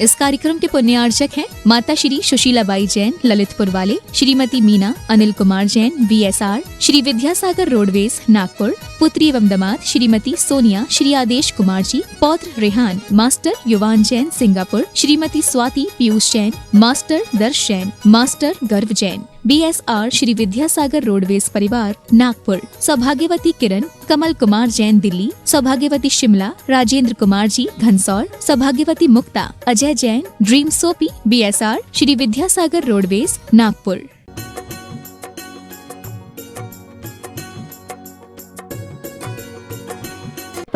इस कार्यक्रम के पुण्यार्चक हैं माता श्री सुशीलाबाई जैन ललितपुर वाले, श्रीमती मीना अनिल कुमार जैन VSR, श्री विद्यासागर रोडवेज नागपुर, पुत्री एवं दामाद श्रीमती सोनिया, श्री आदेश कुमार जी, पौत्र रेहान, मास्टर युवान जैन सिंगापुर, श्रीमती स्वाति पीयूष जैन, मास्टर दर्श जैन, मास्टर गर्व जैन, BSR श्री विद्यासागर रोडवेज परिवार नागपुर, सौभाग्यवती किरण कमल कुमार जैन दिल्ली, सौभाग्यवती शिमला राजेंद्र कुमार जी घनसौर, सौभाग्यवती Mukta Ajay Jain dream soapy BSR Shri Vidyasagar roadways Nagpur.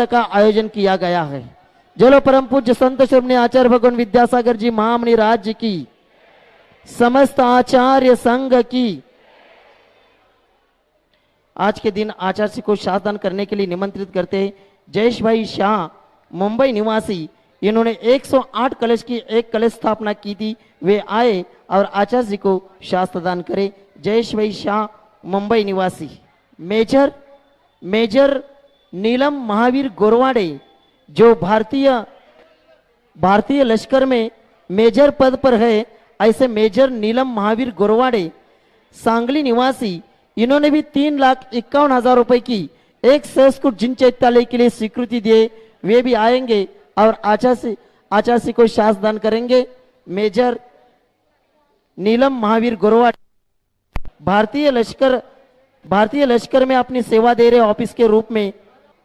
का आयोजन किया गया है। जलो परम पूज्य संत श्रमणी आचार्य भगवान विद्यासागर जी महामणि राज्य की, समस्त आचार्य संघ की। आज के दिन आचार्य को शासदान करने के लिए निमंत्रित करते हैं जयेश भाई शाह, मुंबई निवासी। इन्होंने 108 कलश की एक कलश स्थापना की थी। वे आए और आचार्य जी को शास्त्रदान करे। जयेश भाई शाह, मुंबई निवासी। मेजर नीलम महावीर गोरवाडे, जो भारतीय लश्कर में मेजर पद पर है, ऐसे मेजर नीलम महावीर गोरवाडे सांगली निवासी। इन्होंने भी 3,51,000 रुपए की एक संस्कृत जिन चैत्यालय के लिए स्वीकृति दिए। वे भी आएंगे और आचार्य को शासदान करेंगे। मेजर नीलम महावीर गोरवाडे भारतीय लश्कर में अपनी सेवा दे रहे ऑफिस के रूप में।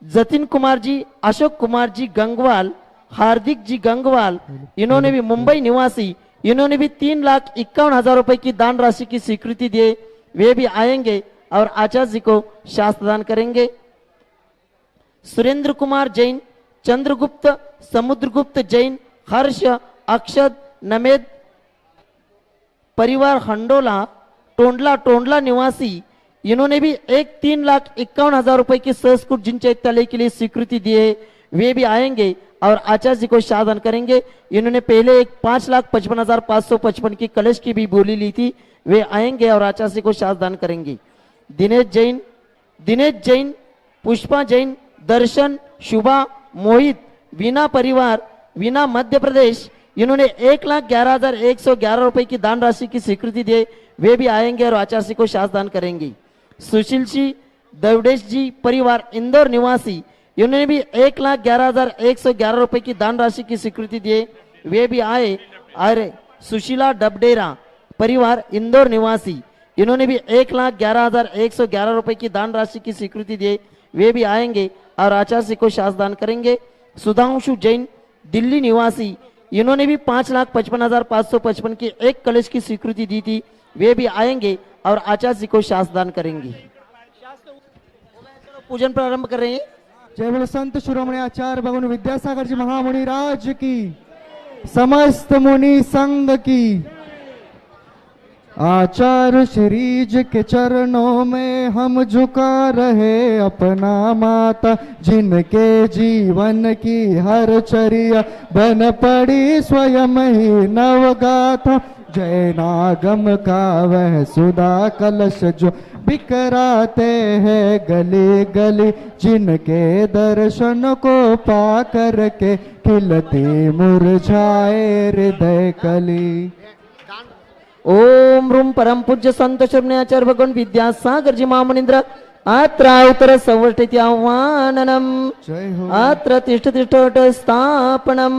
जतिन कुमार जी, अशोक कुमार जी गंगवाल, हार्दिक जी गंगवाल, इन्होंने भी मुंबई निवासी। इन्होंने भी 3,51,000 रुपए की दान राशि की स्वीकृति दिए। वे भी आएंगे और आचार्य जी को शास्त्रदान करेंगे। सुरेंद्र कुमार जैन, चंद्रगुप्त, समुद्रगुप्त जैन, हर्ष, अक्षत, नमेद परिवार हंडोला टोंडला निवासी। इन्होंने भी 3,51,000 रुपए की संस्कृत जिन चैत्यालय के लिए स्वीकृति दी है। वे भी आएंगे और आचार्य जी को शासदान करेंगे। इन्होंने पहले एक 5,55,555 की कलश की भी बोली ली थी। वे आएंगे और आचार्य जी को शासदान करेंगे। दिनेश जैन, पुष्पा जैन, दर्शन, शुभा, मोहित, वीना परिवार, वीना मध्य प्रदेश। इन्होंने 1,11,111 रुपए की दान राशि की स्वीकृति दी। वे भी आएंगे और आचार्य जी को शासदान करेंगे। सुशील जी, देवडेश जी परिवार इंदौर निवासी। इन्होंने भी 1,11,111 रुपए की दान राशि की स्वीकृति दिए। वे भी आए। अरे सुशीला डबडेरा परिवार इंदौर निवासी। इन्होंने भी 1,11,111 रुपए की दान राशि की स्वीकृति दिए। वे भी आएंगे और आचार्य को शासदान करेंगे। सुधांशु जैन, दिल्ली निवासी। इन्होंने भी 5,55,555 की एक कलश की स्वीकृति दी थी। वे भी आएंगे और आचार्य जी को शासदान करेंगे। पूजन प्रारंभ कर रहे हैं। जय बोलो संत शिरोमणि आचार्य भगवान विद्यासागर जी महामुनि राज्य की, समस्त मुनि संघ की। आचार्य श्री जी के चरणों में हम झुका रहे अपना माता, जिनके जीवन की हर चर्या बन पड़ी स्वयं ही नवगाथा। जय नागम का वह सुधा कलश जो बिखराते हैं गली गली, जिनके दर्शन को पा कर के खिलती मुरझाए हृदय कली। ओम रूम परम पूज्य संत श्रमणे आचार्य भगवान विद्यासागर जी महामुनींद्र अत्र उत्तर संवर्तित आह्वाननम, अत्र तिष्ठ स्थापनम,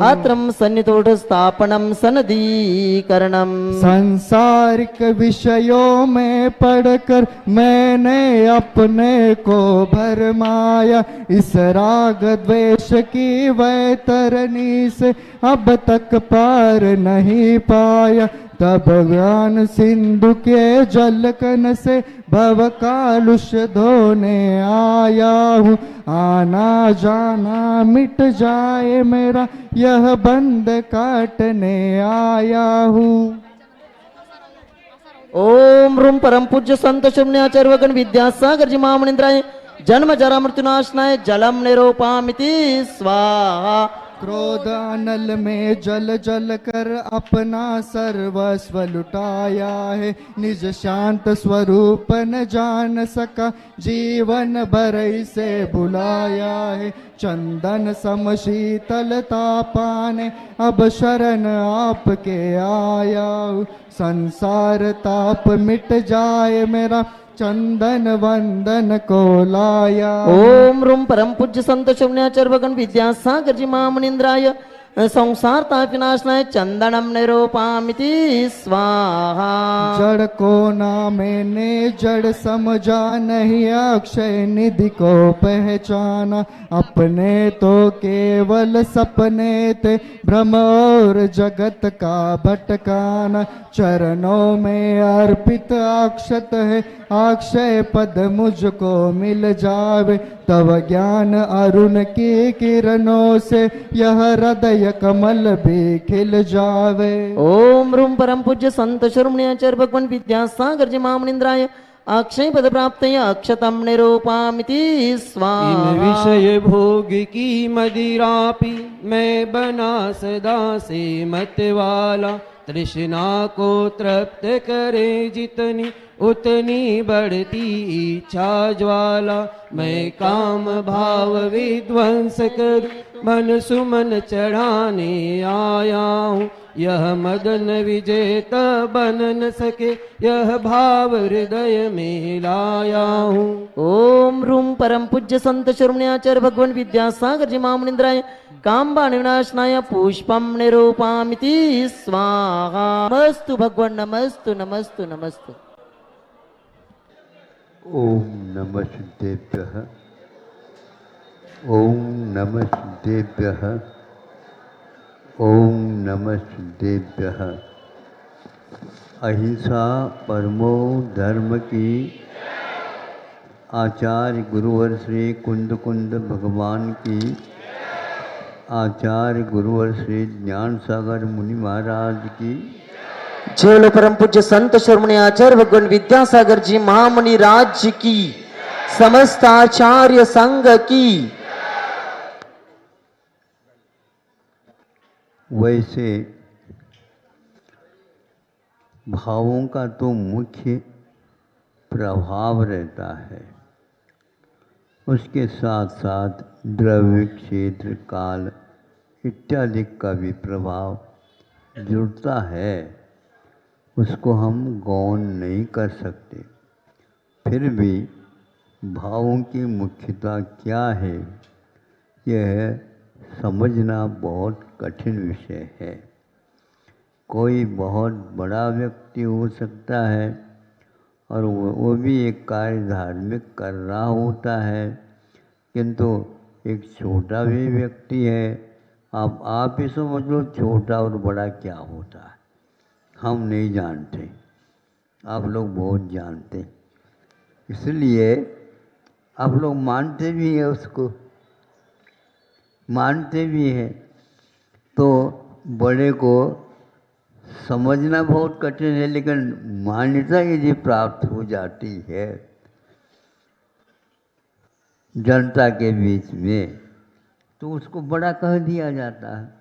अत्रम सन्निधोट स्थापनम सनदीकरणम। सांसारिक विषयों में पढ़कर मैंने अपने को भरमाया, इस राग द्वेष की वैतरणी से अब तक पार नहीं पाया। तब ज्ञान सिंधु के जलकन से भव कालुष धोने आया हूँ। आना जाना मिट जाए मेरा, यह बंद काटने आया हूँ। ओम रूम परम पूज्य संत श्रमणे आचार्य भगवान विद्यासागर जी महामुनींद्राय जन्म जरा मृत्युनाशनाय जलम निरूपामिति स्वाहा। क्रोध अनल में जल जल कर अपना सर्वस्व लुटाया है। निज शांत स्वरूप न जान सका, जीवन भर से भुलाया है। चंदन सम शीतलता पाने अब शरण आपके आया हूँ। संसार ताप मिट जाए मेरा, चंदन वंदन को लाया। ओम रूम परम पूज्य संत शून्याचार्य भगवान विद्यासागर जी महामुनींद्राय संसार ताप विनाशनाय चंदनम निरूपामिति स्वाहा। जड़ को मैंने जड़ समझा नहीं, अक्षय निधि को पहचाना। अपने तो केवल सपने थे, भ्रम और जगत का भटकाना। चरणों में अर्पित अक्षत है, अक्षय पद मुझको मिल जावे। तव ज्ञान अरुण की किरणों से यह हृदय कमल भी खिल जावे। ओम रूम परम पूज्य संत शून्याचार्य भगवान विद्यासागर जी महामुनींद्राय अक्षय पद प्राप्त अक्षतम निरूपामिति स्वाहा। इन विषय भोग की मदिरा पी मैं बना सदा से मत वाला। तृष्णा को तृप्त करे जितनी उतनी बढ़ती इच्छा ज्वाला। मैं काम भाव विध्वंस कर मन सुमन चढ़ाने आया हूँ। यह मदन विजेता बन न सके, यह भाव हृदय में लाया हूँ। ओम रूम परम पूज्य संत शून्याचार्य भगवान विद्यासागर जी महामुनींद्राय काम्बा विनाशनाय पुष्पम निरूपामिति स्वाहा। नमस्तु भगवान, नमस्तु नमस्तु नमस्तु। ओम नमः सिद्धेभ्यः, ओम नमः सिद्धेभ्यः, ओम नमः सिद्धेभ्यः। अहिंसा परमो धर्म की आचार्य गुरुवर श्री कुंद कुंद भगवान की, आचार्य गुरुवर श्री ज्ञान सागर मुनि महाराज की। जय परम पूज्य संत शून्याचार्य भगवान विद्यासागर जी महामुनि राज्य की, समस्त आचार्य संघ की। वैसे भावों का तो मुख्य प्रभाव रहता है, उसके साथ साथ द्रव्य, क्षेत्र, काल इत्यादि का भी प्रभाव जुड़ता है। उसको हम गौण नहीं कर सकते। फिर भी भावों की मुख्यता क्या है, यह समझना बहुत कठिन विषय है। कोई बहुत बड़ा व्यक्ति हो सकता है और वो भी एक कार्य धार्मिक कर रहा होता है, किंतु एक छोटा भी व्यक्ति है। आप ही समझ लो छोटा और बड़ा क्या होता है, हम नहीं जानते, आप लोग बहुत जानते। इसलिए आप लोग मानते भी हैं, उसको मानते भी हैं, तो बड़े को समझना बहुत कठिन है। लेकिन मान्यता यदि प्राप्त हो जाती है जनता के बीच में, तो उसको बड़ा कह दिया जाता है।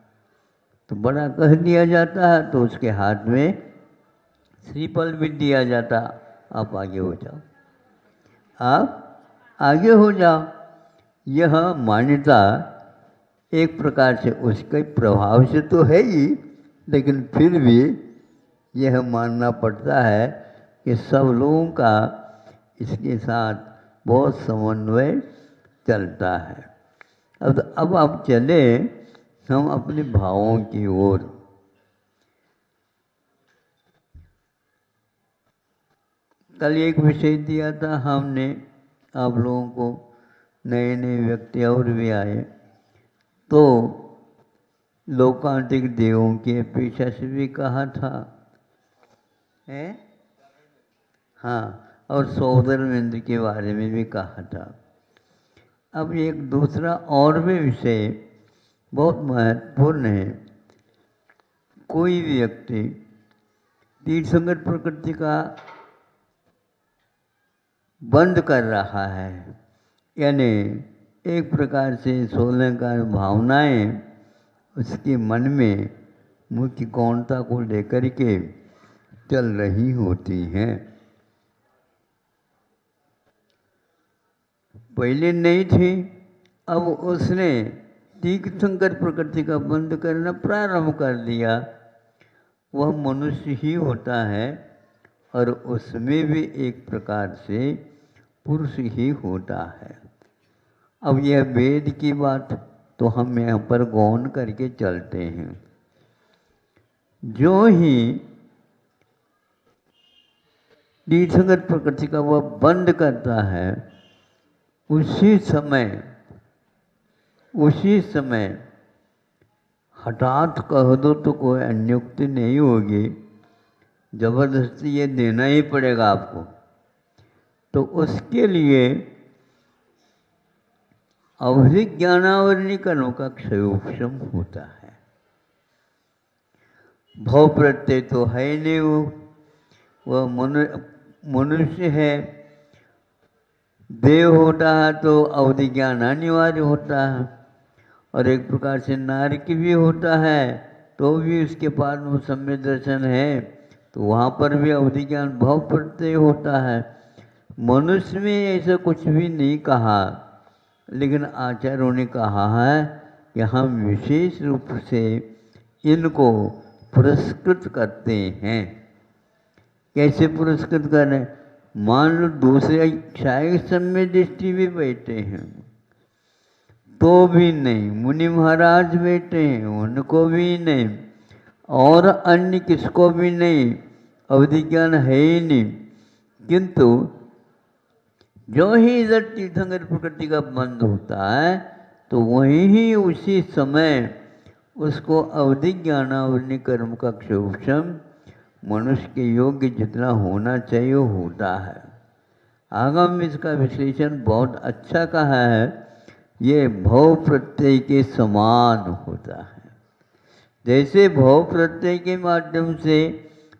तो बड़ा कह दिया जाता है तो उसके हाथ में श्रीफल भी दिया जाता, आप आगे हो जाओ, आप आगे हो जाओ। यह मान्यता एक प्रकार से उसके प्रभाव से तो है ही, लेकिन फिर भी यह मानना पड़ता है कि सब लोगों का इसके साथ बहुत समन्वय चलता है। अब आप चले हम अपने भावों की ओर। कल एक विषय दिया था हमने आप लोगों को, नए नए व्यक्ति और भी आए, तो लोकांतिक देवों की अपेक्षा से भी कहा था है, हाँ, और सौदर्मेंद्र के बारे में भी कहा था। अब एक दूसरा और भी विषय बहुत महत्वपूर्ण है। कोई व्यक्ति तीर्थंकर प्रकृति का बंद कर रहा है, यानी एक प्रकार से 16 भावनाएं उसके मन में मुख्य गौणता को लेकर के चल रही होती हैं। पहले नहीं थी, अब उसने तीर्थंकर प्रकृति का बंध करना प्रारंभ कर दिया। वह मनुष्य ही होता है और उसमें भी एक प्रकार से पुरुष ही होता है। अब यह वेद की बात तो हम यहाँ पर गौण करके चलते हैं। जो ही तीर्थंकर प्रकृति का वह बंद करता है, उसी समय हठात कह दो तो कोई अन्युक्ति नहीं होगी, जबरदस्ती ये देना ही पड़ेगा आपको। तो उसके लिए अवधि ज्ञानावरणी कर्म का क्षयोपशम होता है। भव प्रत्यय तो है नहीं, वह मनुष्य है। देव होता है तो अवधि ज्ञान अनिवार्य होता है, और एक प्रकार से नारक भी होता है तो भी उसके पास वो सम्य दर्शन है, तो वहाँ पर भी अवधि ज्ञान भव प्रत्यय होता है। मनुष्य में ऐसा कुछ भी नहीं कहा, लेकिन आचार्यों ने कहा है कि हम विशेष रूप से इनको पुरस्कृत करते हैं। कैसे पुरस्कृत करें? मान लो दूसरे शायद सम्य दृष्टि भी बैठे हैं तो भी नहीं, मुनि महाराज बैठे हैं उनको भी नहीं, और अन्य किसको भी नहीं, अवधि ज्ञान है ही नहीं। किंतु जो ही इधर तीर्थंकर प्रकृति का बंध होता है तो वहीं ही उसी समय उसको अवधि ज्ञानावरणी कर्म का क्षोभम मनुष्य के योग्य जितना होना चाहिए होता है। आगम में इसका विश्लेषण बहुत अच्छा कहा है, ये भव प्रत्यय के समान होता है। जैसे भव प्रत्यय के माध्यम से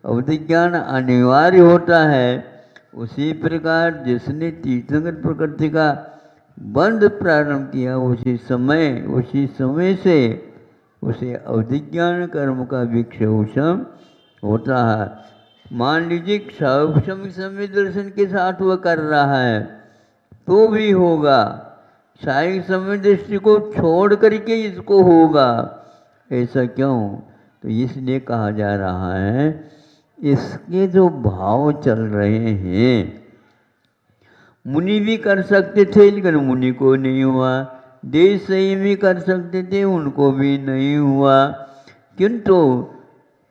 अवधि ज्ञान अनिवार्य होता है, उसी प्रकार जिसने तीर्थंकर प्रकृति का बंध प्रारंभ किया उसी समय से उसे अवधि ज्ञान कर्म का भी क्षयोपशम होता है। मान लीजिए क्षयोपशम समय दर्शन के साथ वह कर रहा है तो भी होगा, शायद समय दृष्टि को छोड़ करके इसको होगा। ऐसा क्यों? तो इसलिए कहा जा रहा है इसके जो भाव चल रहे हैं, मुनि भी कर सकते थे लेकिन मुनि को नहीं हुआ, देश संयमी कर सकते थे उनको भी नहीं हुआ। किंतु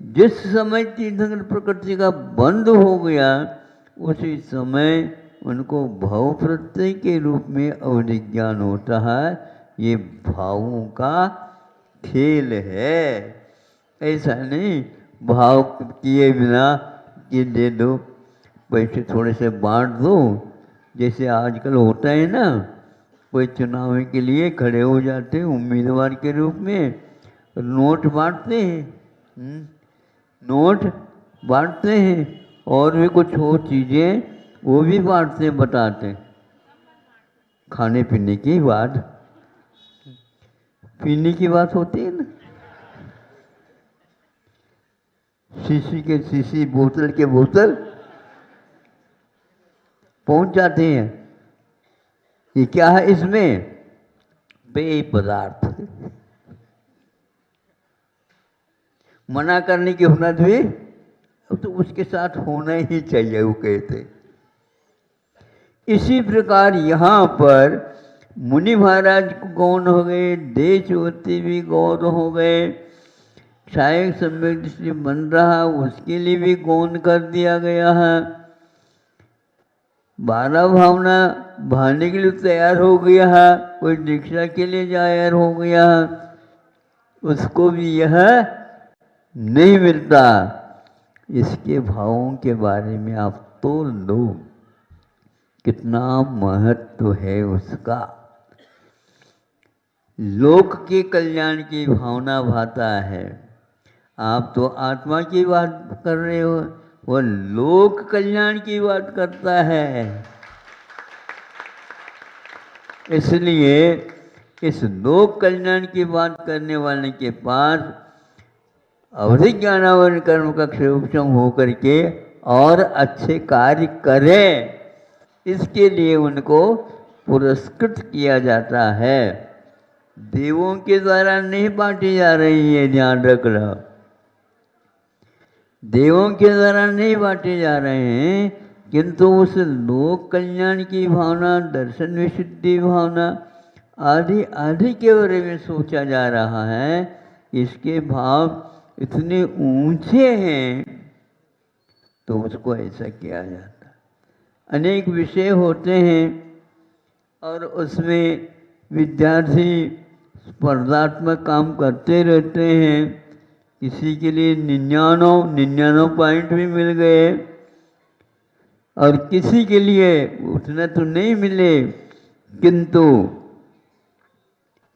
जिस समय तीर्थंकर प्रकृति का बंद हो गया उसी समय उनको भव प्रत्यय के रूप में अवधि ज्ञान होता है। ये भावों का खेल है, ऐसा नहीं भाव किए बिना कि दे दो, पैसे थोड़े से बांट दो। जैसे आजकल होता है ना, कोई चुनाव के लिए खड़े हो जाते हैं उम्मीदवार के रूप में, नोट बांटते हैं, नोट बांटते हैं और भी कुछ और चीज़ें वो भी बांटते हैं, बताते हैं। खाने पीने की बात, पीने की बात होती है ना, शीशी के शीशी, बोतल के बोतल पहुंच जाते हैं। ये क्या है? इसमें पेय पदार्थ। मना करने की हुनर भी तो उसके साथ होना ही चाहिए, वो कहते। इसी प्रकार यहाँ पर मुनि महाराज को गौण हो गए, देशवती भी गौण हो गए, शायद सम्यक दृष्टि बन रहा उसके लिए भी गौण कर दिया गया है। 12 भावना भाने के लिए तैयार हो गया है, कोई दीक्षा के लिए तैयार हो गया है, उसको भी यह नहीं मिलता। इसके भावों के बारे में आप तोल दो, कितना महत्व है उसका। लोक के कल्याण की भावना भाता है। आप तो आत्मा की बात कर रहे हो, वह लोक कल्याण की बात करता है। इसलिए इस लोक कल्याण की बात करने वाले के पास अवधि ज्ञानावरण कर्म का क्षयोक्षम होकर के और अच्छे कार्य करें, इसके लिए उनको पुरस्कृत किया जाता है। देवों के द्वारा नहीं बांटी जा रही है, ध्यान रखना। देवों के द्वारा नहीं बांटे जा रहे हैं, किंतु उस लोक कल्याण की भावना, दर्शन विशुद्धि भावना आदि आदि के बारे में सोचा जा रहा है। इसके भाव इतने ऊंचे हैं तो उसको ऐसा किया जाता है। अनेक विषय होते हैं और उसमें विद्यार्थी स्पर्धात्मक काम करते रहते हैं। किसी के लिए 99 पॉइंट भी मिल गए और किसी के लिए उतना तो नहीं मिले, किंतु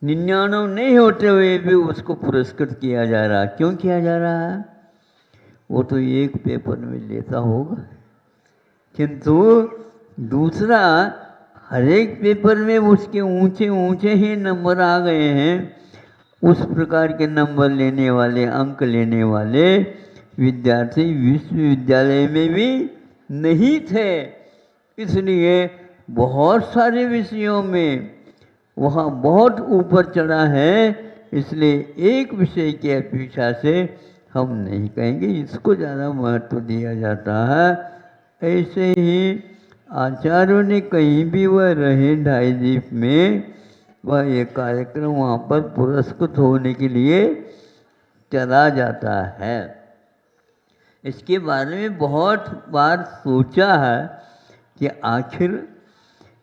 99 नहीं होते हुए भी उसको पुरस्कृत किया जा रहा। क्यों किया जा रहा है? वो तो एक पेपर में लेता होगा, किंतु दूसरा हर एक पेपर में उसके ऊंचे ऊंचे ही नंबर आ गए हैं। उस प्रकार के नंबर लेने वाले, अंक लेने वाले विद्यार्थी विश्वविद्यालय में भी नहीं थे। इसलिए बहुत सारे विषयों में वहाँ बहुत ऊपर चढ़ा है। इसलिए एक विषय की अपेक्षा से हम नहीं कहेंगे इसको ज़्यादा महत्व दिया जाता है। ऐसे ही आचार्यों ने कहीं भी वह रहे ढाई द्वीप में, वह ये कार्यक्रम वहाँ पर पुरस्कृत होने के लिए चला जाता है। इसके बारे में बहुत बार सोचा है कि आखिर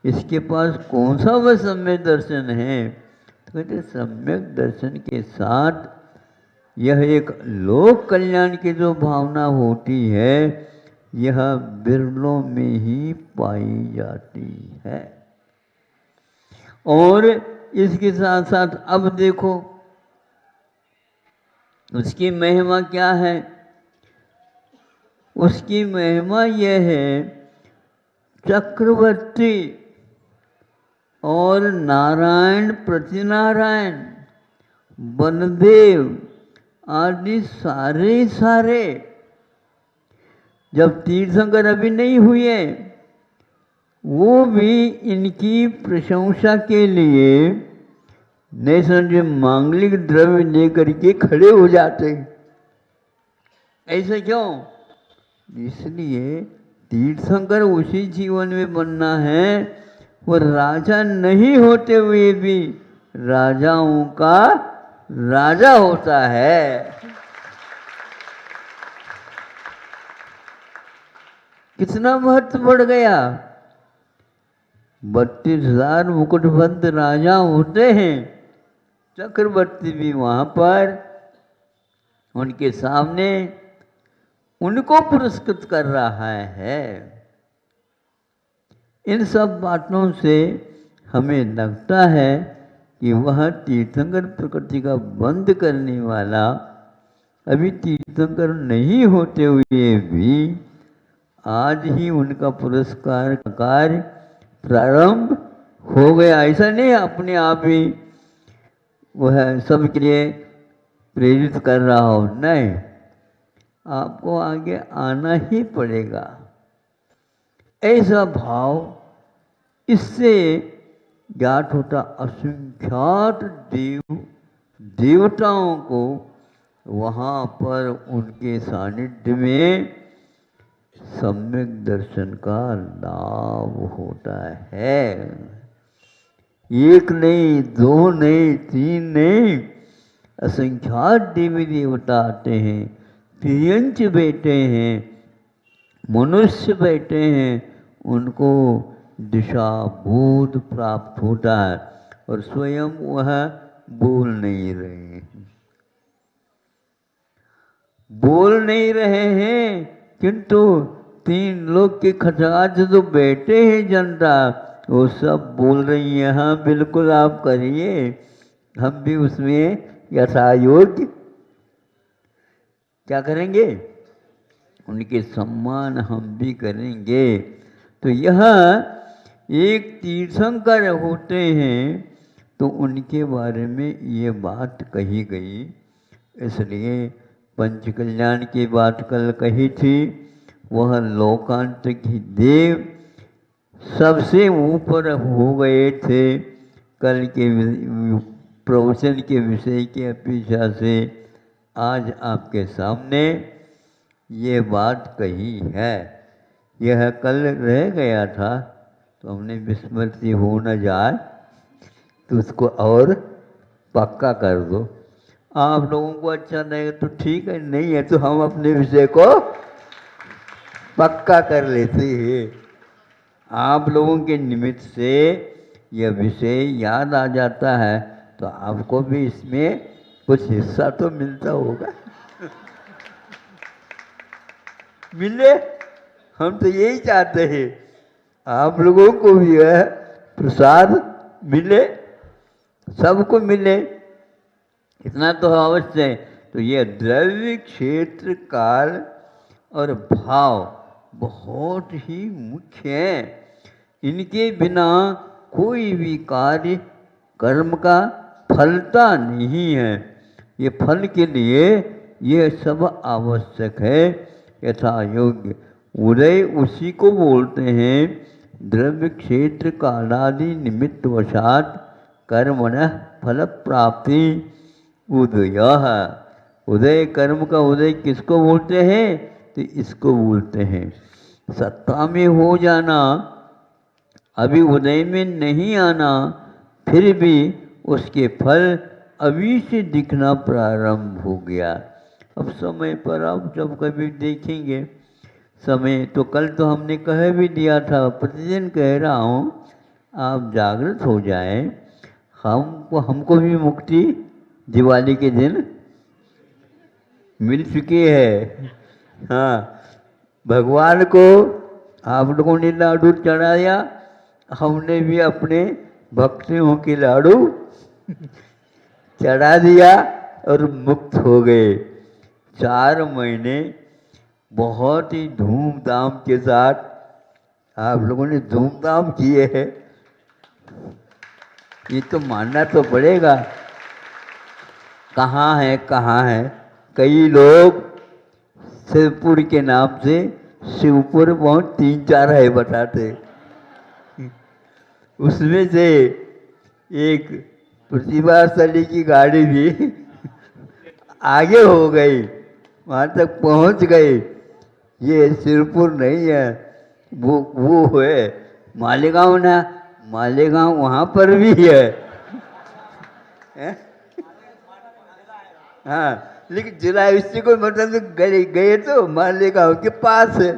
इसके पास कौन सा वह सम्यक दर्शन है। तो कहते सम्यक दर्शन के साथ यह एक लोक कल्याण की जो भावना होती है, यह बिरलों में ही पाई जाती है। और इसके साथ साथ अब देखो उसकी महिमा क्या है। उसकी महिमा यह है, चक्रवर्ती और नारायण, प्रतिनारायण, वनदेव आदि सारे जब तीर्थंकर अभी नहीं हुए, वो भी इनकी प्रशंसा के लिए नहीं समझे मांगलिक द्रव्य लेकर के खड़े हो जाते। ऐसे क्यों? इसलिए तीर्थंकर उसी जीवन में बनना है, वो राजा नहीं होते हुए भी राजाओं का राजा होता है। कितना महत्व बढ़ गया। 32,000 मुकुटबंद राजा होते हैं, चक्रवर्ती भी वहाँ पर उनके सामने उनको पुरस्कृत कर रहा है। इन सब बातों से हमें लगता है कि वह तीर्थंकर प्रकृति का बंद करने वाला अभी तीर्थंकर नहीं होते हुए भी आज ही उनका पुरस्कार का कार्य प्रारंभ हो गया। ऐसा नहीं अपने आप ही वह सबके लिए प्रेरित कर रहा हो, नहीं, आपको आगे आना ही पड़ेगा। ऐसा भाव इससे ज्ञात होता। असंख्यात देवताओं को वहाँ पर उनके सानिध्य में सम्यक दर्शन का लाभ होता है। एक नहीं, दो नहीं, तीन नहीं, असंख्यात देवी देवता आते हैं, तिर्यंच बैठे हैं, मनुष्य बैठे हैं, उनको दिशा बोध प्राप्त होता है और स्वयं वह बोल नहीं रहे हैं, किंतु 3 लोग के खचाज जो बैठे हैं जनता, वो सब बोल रही है, हाँ बिल्कुल आप करिए, हम भी उसमें यथायोग्य क्या करेंगे, उनके सम्मान हम भी करेंगे। तो यह एक तीर्थंकर होते हैं तो उनके बारे में ये बात कही गई। इसलिए पंच कल्याण की बात कल कही थी, वह लोकांत की देव सबसे ऊपर हो गए थे। कल के प्रवचन के विषय की अपेक्षा से आज आपके सामने ये बात कही है। यह कल रह गया था तो हमने विस्मृति हो न जाए तो उसको और पक्का कर दो। आप लोगों को अच्छा लगेगा तो ठीक है, नहीं है तो हम अपने विषय को पक्का कर लेते हैं। आप लोगों के निमित्त से यह विषय याद आ जाता है तो आपको भी इसमें कुछ हिस्सा तो मिलता होगा। मिले, हम तो यही चाहते हैं आप लोगों को भी यह प्रसाद मिले, सबको मिले, इतना तो अवश्य है। तो यह द्रव्य क्षेत्र काल और भाव बहुत ही मुख्य है। इनके बिना कोई भी कार्य कर्म का फलता नहीं है। ये फल के लिए ये सब आवश्यक है। यथा योग्य उदय उसी को बोलते हैं द्रव्य क्षेत्र कालादि निमित्त वशात कर्मणः फल प्राप्ति उदय। उदय कर्म का उदय किसको बोलते हैं? तो इसको बोलते हैं सत्ता में हो जाना, अभी उदय में नहीं आना, फिर भी उसके फल अभी से दिखना प्रारंभ हो गया। अब समय पर आप जब कभी देखेंगे, समय तो कल तो हमने कह भी दिया था, प्रतिदिन कह रहा हूँ, आप जागृत हो जाएं। हमको भी मुक्ति दिवाली के दिन मिल चुकी है। हाँ, भगवान को आप लोगों ने लाडू चढ़ाया, हमने भी अपने भक्तों के लाडू चढ़ा दिया और मुक्त हो गए। 4 महीने बहुत ही धूमधाम के साथ आप लोगों ने धूमधाम किए हैं, ये तो मानना तो पड़ेगा। कहाँ है कई लोग शिवपुर के नाम से शिवपुर बहुत 3-4 है बताते। उसमें से एक प्रतिभाशाली की गाड़ी भी आगे हो गई, वहाँ तक पहुँच गई। ये शिवपुर नहीं है, वो है मालेगांव ना, मालेगांव वहाँ पर भी है, हाँ, लेकिन जिला इससे कोई मतलब गए तो मालेगांव के पास है।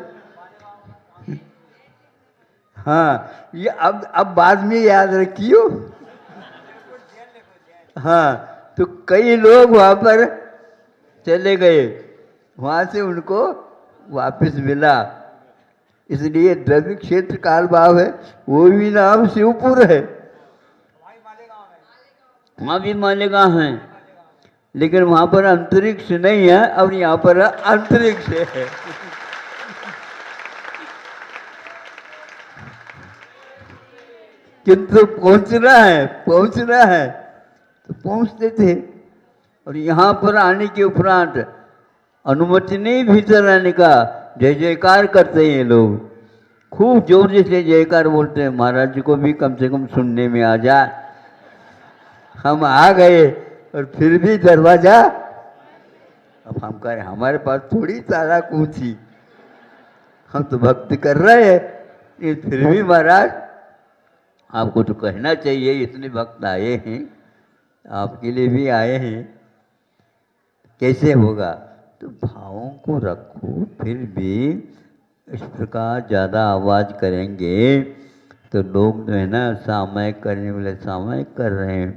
हाँ, ये अब बाद में याद रखियो। हाँ, तो कई लोग वहाँ पर चले गए, वहाँ से उनको वापस मिला। इसलिए द्रव्य क्षेत्र काल भाव है, वो भी नाम शिवपुर है, वहाँ भी मालेगांव है, लेकिन वहाँ पर अंतरिक्ष नहीं है और यहाँ पर अंतरिक्ष है। किंतु पहुँचना है तो पहुँचते थे। और यहाँ पर आने के उपरांत अनुमति नहीं भीतर आने का, जय जयकार करते हैं लोग, खूब जोर से जयकार बोलते हैं, महाराज जी को भी कम से कम सुनने में आ जाए। हम आ गए और फिर भी दरवाजा, अब हम कह रहे हमारे पास थोड़ी सारा कुछ, हम तो भक्ति कर रहे हैं, फिर भी महाराज आपको तो कहना चाहिए, इतने भक्त आए हैं, आपके लिए भी आए हैं, कैसे होगा? तो भावों को रखो। फिर भी इस प्रकार ज़्यादा आवाज़ करेंगे तो लोग जो है ना, सामायिक करने वाले सामायिक कर रहे हैं,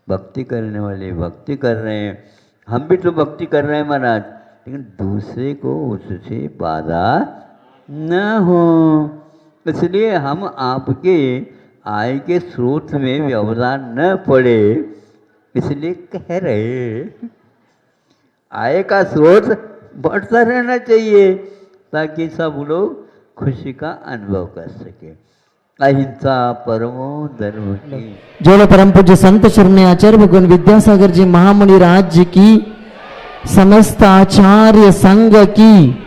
भक्ति करने वाले भक्ति कर रहे हैं, हम भी तो भक्ति कर रहे हैं महाराज, लेकिन दूसरे को उससे बाधा न हो। इसलिए हम आपके आय के स्रोत में व्यवधान न पड़े, इसलिए कह रहे आय का स्रोत बढ़ता रहना चाहिए ताकि सब लोग खुशी का अनुभव कर सके। अहिंसा परमो धर्म की। जोड़ो परम पूज्य संत शरण्य आचार्य भगवान विद्यासागर जी महामुनि राज्य की, समस्त आचार्य संघ की।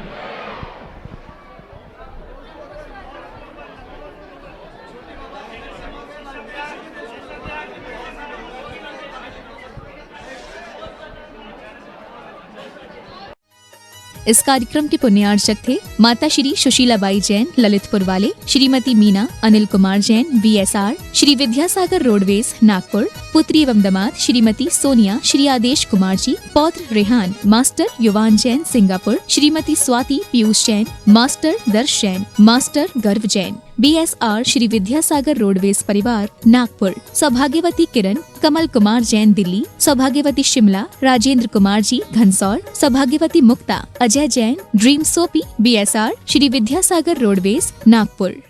इस कार्यक्रम के पुण्यार्चक थे माता श्री सुशीलाबाई जैन ललितपुर वाले, श्रीमती मीना अनिल कुमार जैन VSR, श्री विद्यासागर रोडवेज नागपुर, पुत्री एवं दामाद श्रीमती सोनिया श्री आदेश कुमार जी, पौत्र रेहान मास्टर युवान जैन सिंगापुर, श्रीमती स्वाति पीयूष जैन, मास्टर दर्श जैन, मास्टर गर्व जैन, BSR श्री विद्यासागर रोडवेज परिवार नागपुर, सौभाग्यवती किरण कमल कुमार जैन दिल्ली, सौभाग्यवती शिमला राजेंद्र कुमार जी घनसौर, सौभाग्यवती Mukta Ajay Jain dream soapy BSR Shri Vidyasagar roadways Nagpur.